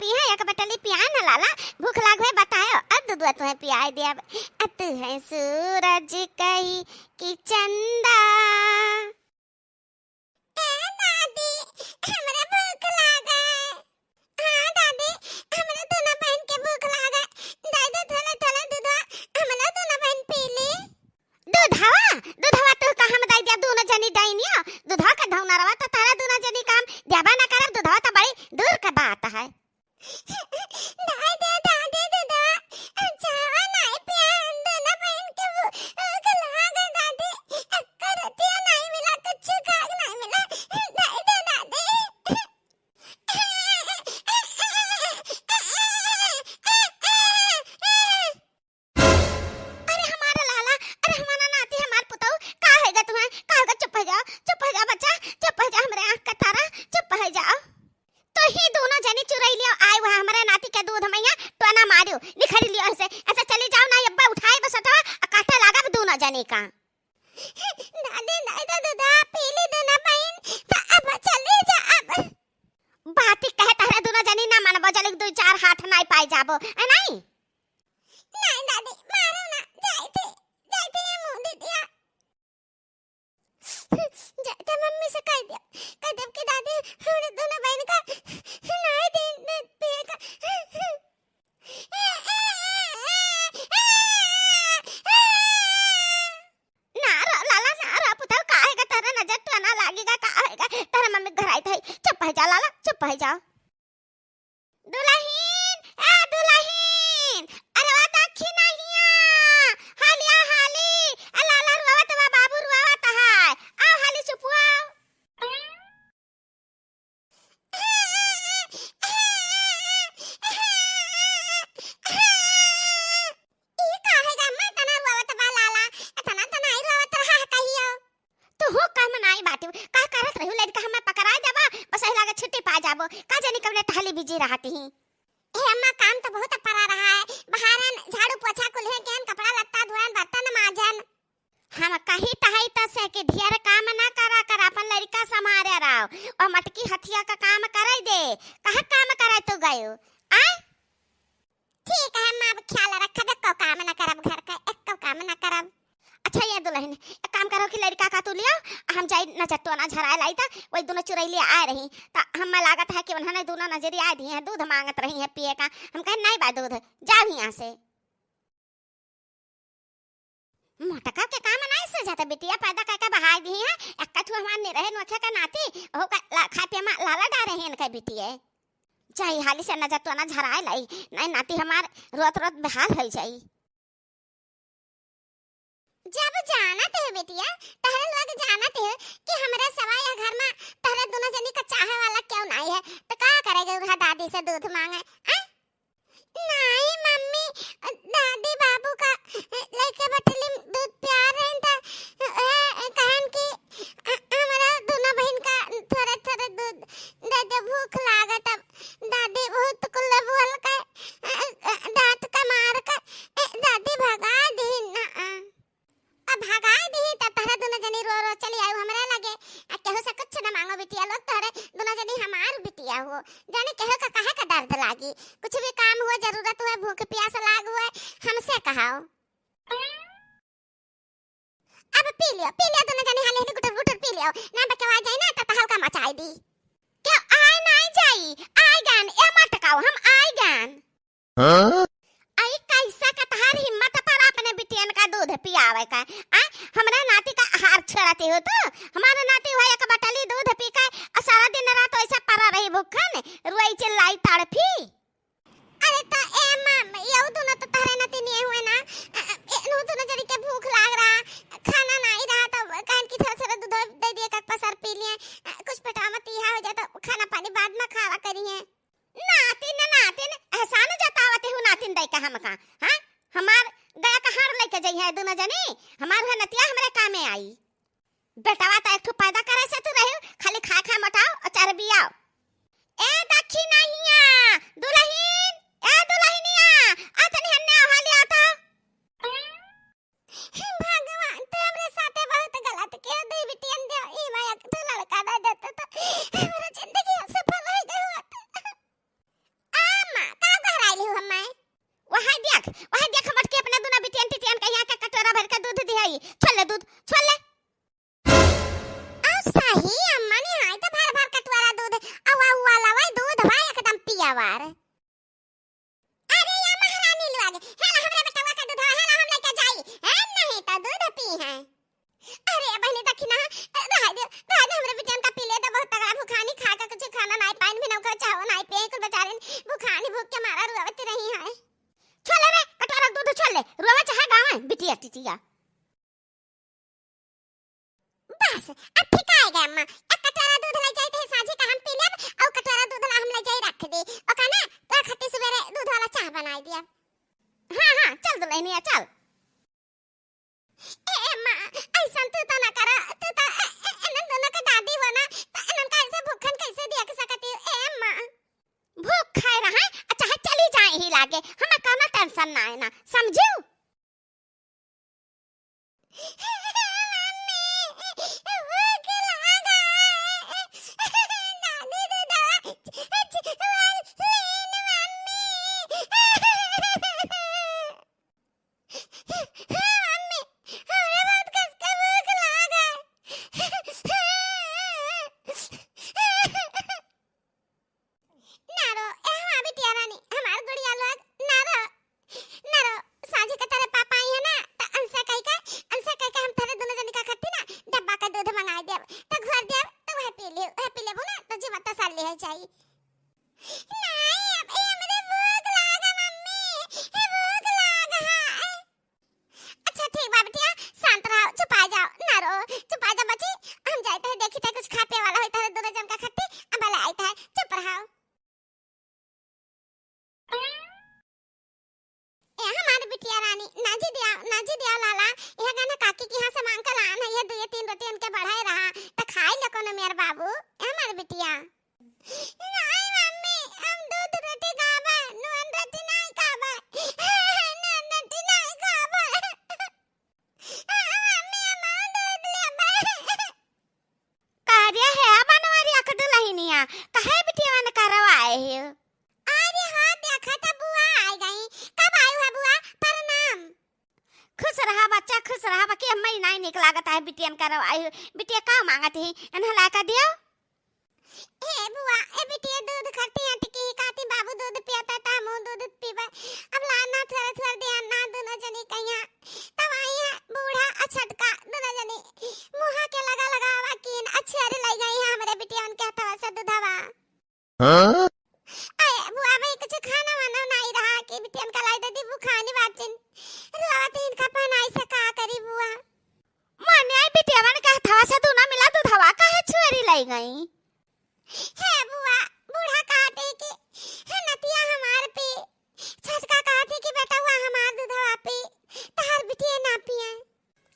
पिया एक बटली पिया न लाला भूख लागवे बतायो दूध तुम्हें पियाई दिया तू है सूरज कही कि चंदा दादी हमरा भूख लागे हां दादी हमरा दोनों बहन के भूख लागे दादी थोड़ा थोड़ा दूध हमरा दोनों बहन पी ली दूधवा तो का हम दाई दिया दोनों जनी डाइनिया दूधवा का धौना रवा तो तारा दोनों जनी काम देबा ना करब दूधवा तो बड़ी दूर का बात है दादी दूधवा चावा नहीं पिया दोनों बहन के भूख लागे दादी करतिया नहीं मिला कुछ खा नहीं मिला दादी अरे हमारा लाला अरे हमारा नाती हमार पुतौ का हैगा तुम्हें का हैगा चुप हो जा बच्चा चुप हो जा हमरे आंख का तारा चुप हो जाओ तो ही दोनों जनी चुराई लियो आए हुआ हमारे नाती के दूध मैया टोना मारियो निखरी लियो ऐसे ऐसे चली जाओ ना अब्बा उठाए बस हटवा काटे लागा दोनों जनी का दादी दूधा पीली दोनों बहन तो अब चली जा अब बात कहे तारे दोनों जनी ना मानबो चली दो चार हाथ नहीं पाई जाबो है नहीं दादी मारो ना जाते ये मुंह दे दिया जाते मम्मी से कह दे कि दादी हमरे दोनों बहन का नहीं दिन पिएगा ना लाला ना पुत्र काहेगा तेरा नजर तो ना लागेगा काहेगा तेरा मम्मी घर आई थी चुप हो जा लाला चुप हो जा दुल्हन अरे वा दाखी नहीं हालिया हाली लाला रुआवत बा बाबू रुआवत है आओ हाली चुपुआ ई काहेगा मैं तना रुआवत बा लाला तना आई रुआवत रहा कहियो तो हो का मनाई बाटी का करत रहू लड़का हमें पकड़ाई देबा बस ही लागे छुट्टी पा जाबो का जानी कब ने टहली बिजी रहती ही ए अम्मा काम तो बहुत पड़ा रहा है बहारन झाड़ू पोछा कुल्हे केन कपड़ा लत्ता धोन बर्तन माजन हम कही तहई त से के ढेर काम ना करा कर अपन लड़का संभारे रहो और मटकी हथिया का काम कराई दे कहा काम कराई तो गयो आ ठीक है मां ख्याल रखब को काम ना करब घर का एक को काम ना करब अच्छा ये दुल्हन एक काम करो कि लड़का का तू लियो हम जाई न चट्टोना झराए लाई था वही दोनों चुरैली आ रही ता हम लागत है कि उन्होंने दोनों नजरी आ दी हैं दूध मांगत रही है पिए का हम कहे नहीं बा दूध जाओ यहां से मोटका के काम नहीं से जाता बिटिया पैदा करके बहा दी है एक कथु हमार ने रहे नोखे का नाती हो का खा पे मा लाला डा रहे हैं के बिटिए जाई हाली से न चट्टोना झराए लाई नहीं नाती हमार रोत रोत बेहाल हो जाई जब जाना थे बेटिया तहरे लोग जाना थे कि हमरा सवाई घर में तहरे दोनों जनी का चाहे वाला क्यों नहीं है तो का करेगा उहा दादी से दूध मांगे नहीं मम्मी दादी बाबू का लेके बटली दूध प्यार रहे था कहन कि हमरा दोनों बहन का थोड़ा थोड़ा दूध दे दे भूख लागत दादी बहुत कुल्ले बोल के दांत का मार के दादी भगा दी ना अब भगा दी त तहरा दोनों जनी रो रो चली आयो हमरा लगे केहू से कुछ न मांगो बिटिया लोग तहरे दोनों जनी हमार बिटिया हो जाने केहू का काहे का दर्द लागी कुछ भी काम हो जरूरत हो भूख प्यास लाग हो हमसे कहाओ अब पी लियो दोनों जनी हाले गुटर गुटर पी लियो ना बकवा जाए ना त हल्का मचाई दी क्या आए नहीं जाई आई गान ए मटकाओ हम आई गान हां आई कैसा का तहार हिम्मत पर अपने बिटियन का दूध पियावे का हमरा नाती का आहार छराते हो तो हमारा नाती हुआ एक बटली दूध पी के सारा दिन रात ऐसा पड़ा रही भूखन रोई चिल्लाई तड़फी अरे तो ए मां ये दोनों तो तारे नाती नहीं हुए ना नो दोनों जरी के भूख लाग रहा खाना नहीं रहा तो कहन की थोड़ा थोड़ा दूध दे दिए का पसर पी लिए कुछ पेटामत यह हो जाए तो खाना पानी बाद में खावा करिए नातिन एहसान जतावते हो नातिन दई का हमका हां हमार गया कहां लेके जई है दोनों जनी हमार है नतिया हमरे कामे आई बेटावा त एक ठो पैदा करे से तू रहे खाली खा खा मटाओ और चरबी आओ ए दखी नहिया दुल्हनिया आतन हन्ने हाली आता भगवान तो हमरे साथे बहुत गलत के दे बिटियन दे ई माया तो लड़का दे देता तो हमरा जिंदगी सफल हो गई होत आ दुधवार। अरे या महारानी लोग, हेला हमरे बेटवा का दूधवा हेला हम लेके जाई, है नहीं तो दूध पी है। अरे बहनी दखिना राज हमरे बेटियन का पी ले तो बहुत तगड़ा भूखानी खा के कुछ खाना नहीं पाइन भी नौकर चाहो नहीं पे कुल बेचारे भूखानी भूख के मारा रुआवत रही है। चले रे कटोरा दूध छोड़ ले रुआवा चाहे गांव है बिटिया टिटिया। बस अब ठीक आएगा अम्मा, एक कटोरा दूध ले जाई थे साझी का हम पी लेब और कटोरा दूध ला हम ले जाई रख दे ओका ना तो खट्टी सवेरे दूध वाला चाय बनाई दिया। हां चल दुल्हनिया चल। ए अम्मा ऐसा तू तो ना करा, तू तो एनन दोनों का दादी हो ना, तो एनन का ऐसे भूखन कैसे दिया के सकती है। ए अम्मा भूख खाए रहा अच्छा है चली जाए ही लागे हमें कोनो टेंशन ना है ना समझू। बिटियन करो आई बिटिया का मांगत है एनह लाका दियो। ए बुआ ए बिटिया दूध खट्टी अटकी काती बाबू दूध पियाता ता मु दूध पीबा अब लाना थोड़ा थोड़ा दिया ना दोनों जनी कहिया तब आइया बूढ़ा अछटका दोनों जनी मुहा के लगा लगावा किन अच्छे अरे लई गई है हमरे बिटिया उनके हथवा से दूधवा। हां ए बुआ भाई कुछ खाना वाना नहीं रहा कि बिटियन का लाई दे बुखानी बातिन रुआवत इनका पनाई से का करी बुआ माने आई बिटिया मन का हथवा से दूना मिला दूधवा का है छुरी लाई गई है बुआ बूढ़ा कहते कि है नतिया हमार पे छटका कहते कि बेटा हुआ हमार दूधवा पे तहर बिटिया ना पिए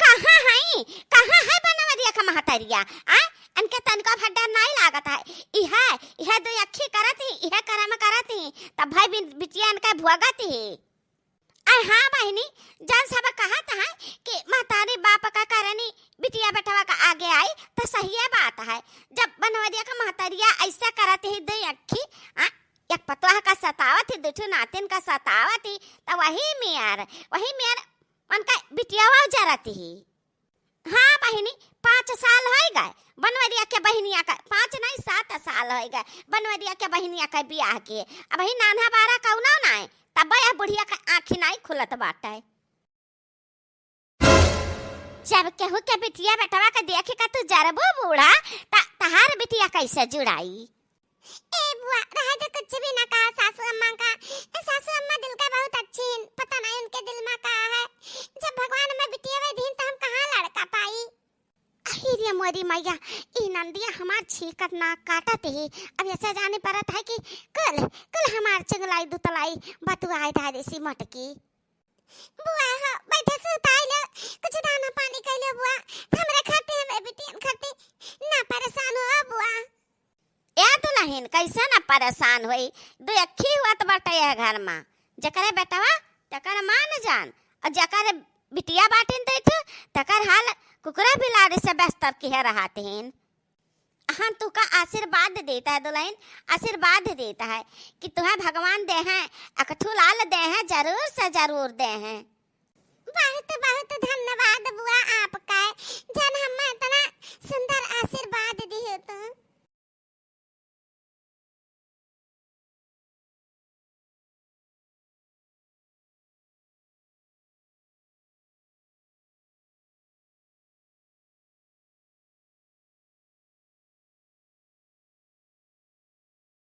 कहां है बनवरिया का महतरिया आ अनके तनका फड्डा नहीं लागत है इहा दो अखी करत ही इहा करम करत ही तब भाई बिटिया अनका भुआगत ही। अरे हाँ बहनी जन सब कहत है कि महतारी बाप का करनी बिटिया बेटवा का आगे आई तो सही बात है। जब बनवरिया का महतारिया ऐसा करत ही दो अखी एक पतवाह का सतावत ही दुठू नातिन का सतावत ही तो वही मेयर उनका बिटियावा जरती ही। हाँ बहनी 5 साल हो गए बनवरिया के बहनिया का 5 नहीं 7 साल हो गए बनवरिया के बहनिया का बियाह के अब ही नाना बारा कौना ना है तब यह बुढ़िया का आँखी नहीं खुलत बाटे। जब केहू के बिटिया बेटवा के देखे का तू जरबो बूढ़ा तहार बिटिया कैसे जुड़ाई। ए बुआ रहा जो कुछ भी ना कहा सासू अम्मा दिल का बहुत अच्छी है पता नहीं उनके दिल में का है जब भगवान में बिटिया वे दिन तो हम कहाँ लड़का पाई। अरे मोरी मैया ई नंदिया हमार छीकत ना काटत ही अब ऐसा जाने परत है कि कल हमार चंगलाई दुतलाई बतुआई धारे सी मटकी। बुआ हो बैठे सुताई ले कुछ दाना पानी कइले बुआ हमरे खाते हमरे बिटियन खाते ना परेशान हो बुआ। या तो नहीं कैसे ना परेशान होई दो अखी हुआ बाटे है घर में जकरे बेटवा तकर मान जान और जकर बिटिया बाटिन देठ तकर हाल कुकरा बिलाड़ी से बेस्तर के रहते हैं। हम तुका आशीर्वाद देता है दुल्हन आशीर्वाद देता है कि तुम्हें भगवान दे हैं अकठू लाल दे हैं जरूर से जरूर दे हैं। बहुत बहुत धन्यवाद बुआ आपका जन हमें इतना सुंदर आशीर्वाद दी हो तो।